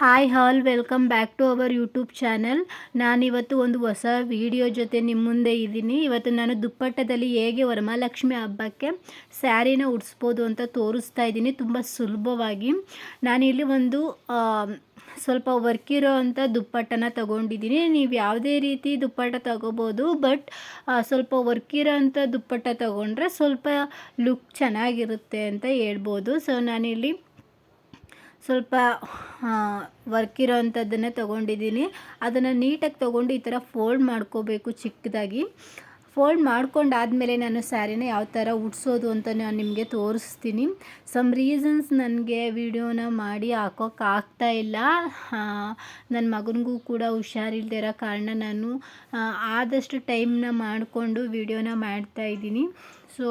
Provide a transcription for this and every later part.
Hi all welcome back to our YouTube channel. ನಾನಿವತ್ತು ಒಂದು ಹೊಸ ವಿಡಿಯೋ ಜೊತೆ ನಿಮ್ಮ ಮುಂದೆ ಇದ್ದೀನಿ. ಇವತ್ತು ನಾನು ದುಪ್ಪಟ್ಟದಲ್ಲಿ ಹೇಗೆ ವರಮಹಾಲಕ್ಷ್ಮಿ ಹಬ್ಬಕ್ಕೆ ಸ್ಯಾರಿನ ಉಡಿಸ್ಬೋದು ಅಂತ ತೋರಿಸ್ತಾ ಇದ್ದೀನಿ, ತುಂಬ ಸುಲಭವಾಗಿ. ನಾನಿಲ್ಲಿ ಒಂದು ಸ್ವಲ್ಪ ವರ್ಕ್ ಇರೋ ಅಂಥ ದುಪ್ಪಟ್ಟನ ತೊಗೊಂಡಿದ್ದೀನಿ. ನೀವು ಯಾವುದೇ ರೀತಿ ದುಪ್ಪಟ್ಟ ತೊಗೋಬೋದು, ಬಟ್ ಸ್ವಲ್ಪ ವರ್ಕ್ ಇರೋ ಅಂಥ ದುಪ್ಪಟ್ಟ ತೊಗೊಂಡ್ರೆ ಸ್ವಲ್ಪ ಲುಕ್ ಚೆನ್ನಾಗಿರುತ್ತೆ ಅಂತ ಹೇಳ್ಬೋದು. ಸೊ ನಾನಿಲ್ಲಿ ಸ್ವಲ್ಪ ವರ್ಕ್ ಇರೋ ಅಂಥದ್ದನ್ನೇ ತೊಗೊಂಡಿದ್ದೀನಿ. ಅದನ್ನು ನೀಟಾಗಿ ತೊಗೊಂಡು ಈ ಥರ ಫೋಲ್ಡ್ ಮಾಡ್ಕೋಬೇಕು ಚಿಕ್ಕದಾಗಿ. ಫೋಲ್ಡ್ ಮಾಡ್ಕೊಂಡಾದಮೇಲೆ ನಾನು ಸ್ಯಾರಿನ ಯಾವ ಥರ ಉಡ್ಸೋದು ಅಂತ ನಾನು ನಿಮಗೆ ತೋರಿಸ್ತೀನಿ. ಸಮ್ ರೀಸನ್ಸ್ ನನಗೆ ವಿಡಿಯೋನ ಮಾಡಿ ಹಾಕೋಕ್ಕಾಗ್ತಾಯಿಲ್ಲ. ನನ್ನ ಮಗನಿಗೂ ಕೂಡ ಹುಷಾರಿಲ್ಲದೆ ಇರೋ ಕಾರಣ ನಾನು ಆದಷ್ಟು ಟೈಮ್ನ ಮಾಡಿಕೊಂಡು ವಿಡಿಯೋನ ಮಾಡ್ತಾಯಿದ್ದೀನಿ. ಸೊ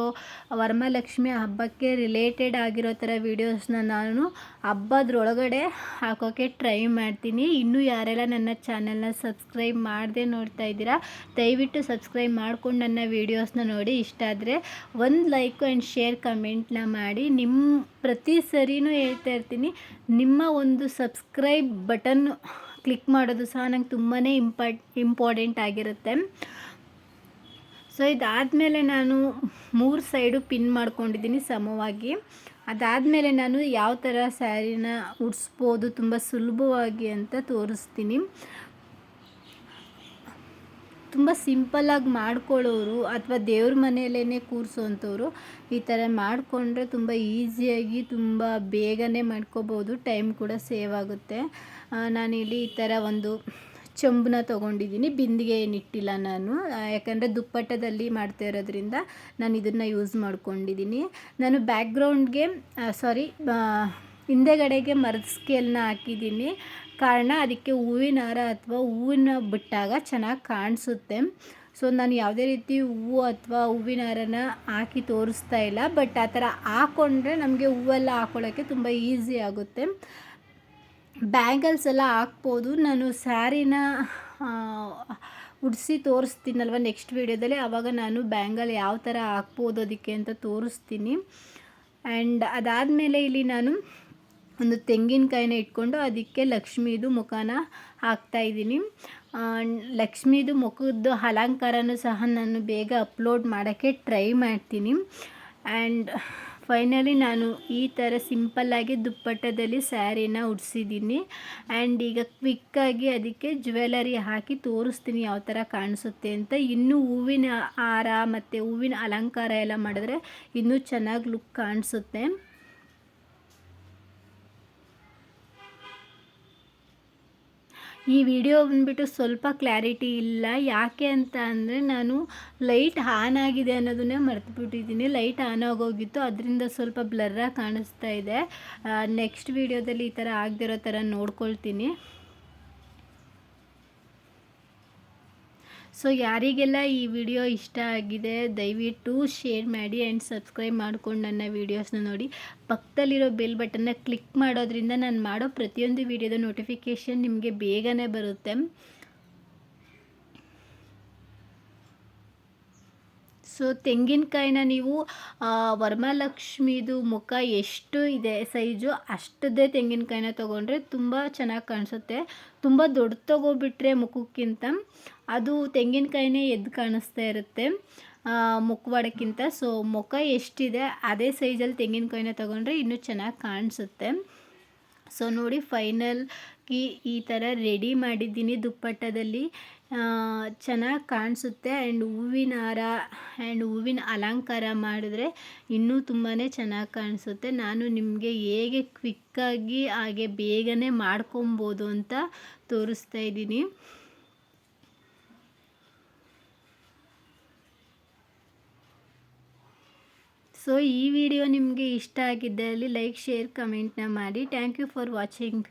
ವರಮಹಾಲಕ್ಷ್ಮಿ ಹಬ್ಬಕ್ಕೆ ರಿಲೇಟೆಡ್ ಆಗಿರೋ ಥರ ವೀಡಿಯೋಸ್ನ ನಾನು ಹಬ್ಬದ್ರೊಳಗಡೆ ಹಾಕೋಕ್ಕೆ ಟ್ರೈ ಮಾಡ್ತೀನಿ. ಇನ್ನೂ ಯಾರೆಲ್ಲ ನನ್ನ ಚಾನಲ್ನ ಸಬ್ಸ್ಕ್ರೈಬ್ ಮಾಡದೆ ನೋಡ್ತಾ ಇದ್ದೀರಾ, ದಯವಿಟ್ಟು ಸಬ್ಸ್ಕ್ರೈಬ್ ಮಾಡ್ಕೊಂಡು ನನ್ನ ವೀಡಿಯೋಸ್ನ ನೋಡಿ. ಇಷ್ಟ ಆದರೆ ಒಂದು ಲೈಕು ಆ್ಯಂಡ್ ಶೇರ್ ಕಮೆಂಟ್ನ ಮಾಡಿ. ನಿಮ್ಮ ಪ್ರತಿ ಸರಿನೂ ಹೇಳ್ತಾ ಇರ್ತೀನಿ, ನಿಮ್ಮ ಒಂದು ಸಬ್ಸ್ಕ್ರೈಬ್ ಬಟನ್ ಕ್ಲಿಕ್ ಮಾಡೋದು ಸಹ ನಂಗೆ ತುಂಬಾ ಇಂಪಾರ್ಟೆಂಟ್ ಆಗಿರುತ್ತೆ. ಸೊ ಇದಾದಮೇಲೆ ನಾನು 3 ಸೈಡು ಪಿನ್ ಮಾಡ್ಕೊಂಡಿದ್ದೀನಿ ಸಮವಾಗಿ. ಅದಾದಮೇಲೆ ನಾನು ಯಾವ ಥರ ಸ್ಯಾರಿನ ಉಡಿಸ್ಬೋದು ತುಂಬ ಸುಲಭವಾಗಿ ಅಂತ ತೋರಿಸ್ತೀನಿ. ತುಂಬ ಸಿಂಪಲ್ಲಾಗಿ ಮಾಡ್ಕೊಳ್ಳೋರು ಅಥವಾ ದೇವ್ರ ಮನೆಯಲ್ಲೇ ಕೂರಿಸೋವಂಥವ್ರು ಈ ಥರ ಮಾಡಿಕೊಂಡ್ರೆ ತುಂಬ ಈಸಿಯಾಗಿ ತುಂಬ ಬೇಗನೆ ಮಾಡ್ಕೋಬೋದು, ಟೈಮ್ ಕೂಡ ಸೇವ್ ಆಗುತ್ತೆ. ನಾನಿಲ್ಲಿ ಈ ಥರ ಒಂದು ಚೆಂಬನ್ನ ತೊಗೊಂಡಿದ್ದೀನಿ. ಬಿಂದಿಗೆ ಏನಿಟ್ಟಿಲ್ಲ ನಾನು, ಯಾಕಂದರೆ ದುಪ್ಪಟ್ಟದಲ್ಲಿ ಮಾಡ್ತಾ ಇರೋದ್ರಿಂದ ನಾನು ಇದನ್ನು ಯೂಸ್ ಮಾಡ್ಕೊಂಡಿದ್ದೀನಿ. ನಾನು ಬ್ಯಾಕ್ಗ್ರೌಂಡ್ಗೆ ಹಿಂದೆಗಡೆಗೆ ಮರದ ಸ್ಕೇಲ್ನ ಹಾಕಿದ್ದೀನಿ. ಕಾರಣ ಅದಕ್ಕೆ ಹೂವಿನ ಹಾರ ಅಥವಾ ಹೂವಿನ ಬಿಟ್ಟಾಗ ಚೆನ್ನಾಗಿ ಕಾಣಿಸುತ್ತೆ. ಸೊ ನಾನು ಯಾವುದೇ ರೀತಿ ಹೂವು ಅಥವಾ ಹೂವಿನ ಹಾರನ ಹಾಕಿ ತೋರಿಸ್ತಾ ಇಲ್ಲ, ಬಟ್ ಆ ಥರ ಹಾಕ್ಕೊಂಡ್ರೆ ನಮಗೆ ಹೂವೆಲ್ಲ ಹಾಕ್ಕೊಳ್ಳೋಕ್ಕೆ ತುಂಬ ಈಸಿ ಆಗುತ್ತೆ. ಬ್ಯಾಂಗಲ್ಸ್ ಎಲ್ಲ ಹಾಕ್ಬೋದು. ನಾನು ಸ್ಯಾರಿನ ಉಡಿಸಿ ತೋರಿಸ್ತೀನಲ್ವ ನೆಕ್ಸ್ಟ್ ವೀಡಿಯೋದಲ್ಲಿ, ಆವಾಗ ನಾನು ಬ್ಯಾಂಗಲ್ ಯಾವ ಥರ ಹಾಕ್ಬೋದು ಅದಕ್ಕೆ ಅಂತ ತೋರಿಸ್ತೀನಿ. ಆ್ಯಂಡ್ ಅದಾದಮೇಲೆ ಇಲ್ಲಿ ನಾನು ಒಂದು ತೆಂಗಿನಕಾಯಿನ ಇಟ್ಕೊಂಡು ಅದಕ್ಕೆ ಲಕ್ಷ್ಮೀದು ಮುಖನ ಹಾಕ್ತಾಯಿದ್ದೀನಿ. ಲಕ್ಷ್ಮೀದು ಮುಖದ್ದು ಅಲಂಕಾರನೂ ಸಹ ನಾನು ಬೇಗ ಅಪ್ಲೋಡ್ ಮಾಡೋಕ್ಕೆ ಟ್ರೈ ಮಾಡ್ತೀನಿ. ಆ್ಯಂಡ್ ಫೈನಲಿ ನಾನು ಈ ಥರ ಸಿಂಪಲ್ಲಾಗಿ ದುಪ್ಪಟ್ಟದಲ್ಲಿ ಸ್ಯಾರಿನ ಉಡಿಸಿದ್ದೀನಿ. ಆ್ಯಂಡ್ ಈಗ ಕ್ವಿಕ್ಕಾಗಿ ಅದಕ್ಕೆ ಜ್ಯುವೆಲರಿ ಹಾಕಿ ತೋರಿಸ್ತೀನಿ ಯಾವ ಥರ ಕಾಣಿಸುತ್ತೆ ಅಂತ. ಇನ್ನೂ ಹೂವಿನ ಹಾರ ಮತ್ತು ಹೂವಿನ ಅಲಂಕಾರ ಎಲ್ಲ ಮಾಡಿದ್ರೆ ಇನ್ನೂ ಚೆನ್ನಾಗಿ ಲುಕ್ ಕಾಣಿಸುತ್ತೆ. ಈ ವಿಡಿಯೋ ಬಂದುಬಿಟ್ಟು ಸ್ವಲ್ಪ ಕ್ಲಾರಿಟಿ ಇಲ್ಲ, ಯಾಕೆ ಅಂತ ಅಂದರೆ ನಾನು ಲೈಟ್ ಆನ್ ಆಗಿದೆ ಅನ್ನೋದನ್ನೇ ಮರೆತುಬಿಟ್ಟಿದ್ದೀನಿ. ಲೈಟ್ ಆನ್ ಆಗೋಗಿತ್ತು, ಅದರಿಂದ ಸ್ವಲ್ಪ ಬ್ಲರ್ರಾಗಿ ಕಾಣಿಸ್ತಾ ಇದೆ. ನೆಕ್ಸ್ಟ್ ವಿಡಿಯೋದಲ್ಲಿ ಈ ಥರ ಆಗದಿರೋ ಥರ ನೋಡ್ಕೊಳ್ತೀನಿ. ಸೊ ಯಾರಿಗೆಲ್ಲ ಈ ವಿಡಿಯೋ ಇಷ್ಟ ಆಗಿದೆ ದಯವಿಟ್ಟು ಶೇರ್ ಮಾಡಿ ಆ್ಯಂಡ್ ಸಬ್ಸ್ಕ್ರೈಬ್ ಮಾಡ್ಕೊಂಡು ನನ್ನ ವೀಡಿಯೋಸ್ನ ನೋಡಿ. ಪಕ್ಕದಲ್ಲಿರೋ ಬೆಲ್ ಬಟನ್ನ ಕ್ಲಿಕ್ ಮಾಡೋದ್ರಿಂದ ನಾನು ಮಾಡೋ ಪ್ರತಿಯೊಂದು ವಿಡಿಯೋದ ನೋಟಿಫಿಕೇಷನ್ ನಿಮಗೆ ಬೇಗನೆ ಬರುತ್ತೆ. ಸೊ ತೆಂಗಿನಕಾಯಿನ ನೀವು ವರಮಹಾಲಕ್ಷ್ಮಿದು ಮುಖ ಎಷ್ಟು ಇದೆ ಸೈಜು ಅಷ್ಟದೇ ತೆಂಗಿನಕಾಯಿನ ತೊಗೊಂಡ್ರೆ ತುಂಬ ಚೆನ್ನಾಗಿ ಕಾಣಿಸುತ್ತೆ. ತುಂಬ ದೊಡ್ಡ ತೊಗೊಬಿಟ್ರೆ ಮುಖಕ್ಕಿಂತ ಅದು ತೆಂಗಿನಕಾಯಿನೇ ಎದ್ದು ಕಾಣಿಸ್ತಾ ಇರುತ್ತೆ ಮುಖವಾಡಕ್ಕಿಂತ. ಸೊ ಮುಖ ಎಷ್ಟಿದೆ ಅದೇ ಸೈಜಲ್ಲಿ ತೆಂಗಿನಕಾಯಿನ ತೊಗೊಂಡ್ರೆ ಇನ್ನೂ ಚೆನ್ನಾಗಿ ಕಾಣಿಸುತ್ತೆ. ಸೊ ನೋಡಿ ಫೈನಲ್ ಈ ಥರ ರೆಡಿ ಮಾಡಿದ್ದೀನಿ ದುಪ್ಪಟ್ಟದಲ್ಲಿ. ಚೆನ್ನಾಗಿ ಕಾಣಿಸುತ್ತೆ. ಆ್ಯಂಡ್ ಹೂವಿನ ಹಾರ ಆ್ಯಂಡ್ ಹೂವಿನ ಅಲಂಕಾರ ಮಾಡಿದ್ರೆ ಇನ್ನೂ ತುಂಬಾ ಚೆನ್ನಾಗಿ ಕಾಣಿಸುತ್ತೆ. ನಾನು ನಿಮಗೆ ಹೇಗೆ ಕ್ವಿಕ್ಕಾಗಿ ಹಾಗೆ ಬೇಗನೆ ಮಾಡ್ಕೊಬೋದು ಅಂತ ತೋರಿಸ್ತಾ ಇದ್ದೀನಿ. ಸೊ ಈ ವಿಡಿಯೋ ನಿಮಗೆ ಇಷ್ಟ ಆಗಿದ್ದಲ್ಲಿ ಲೈಕ್ ಶೇರ್ ಕಮೆಂಟ್ನ ಮಾಡಿ. Thank you for watching.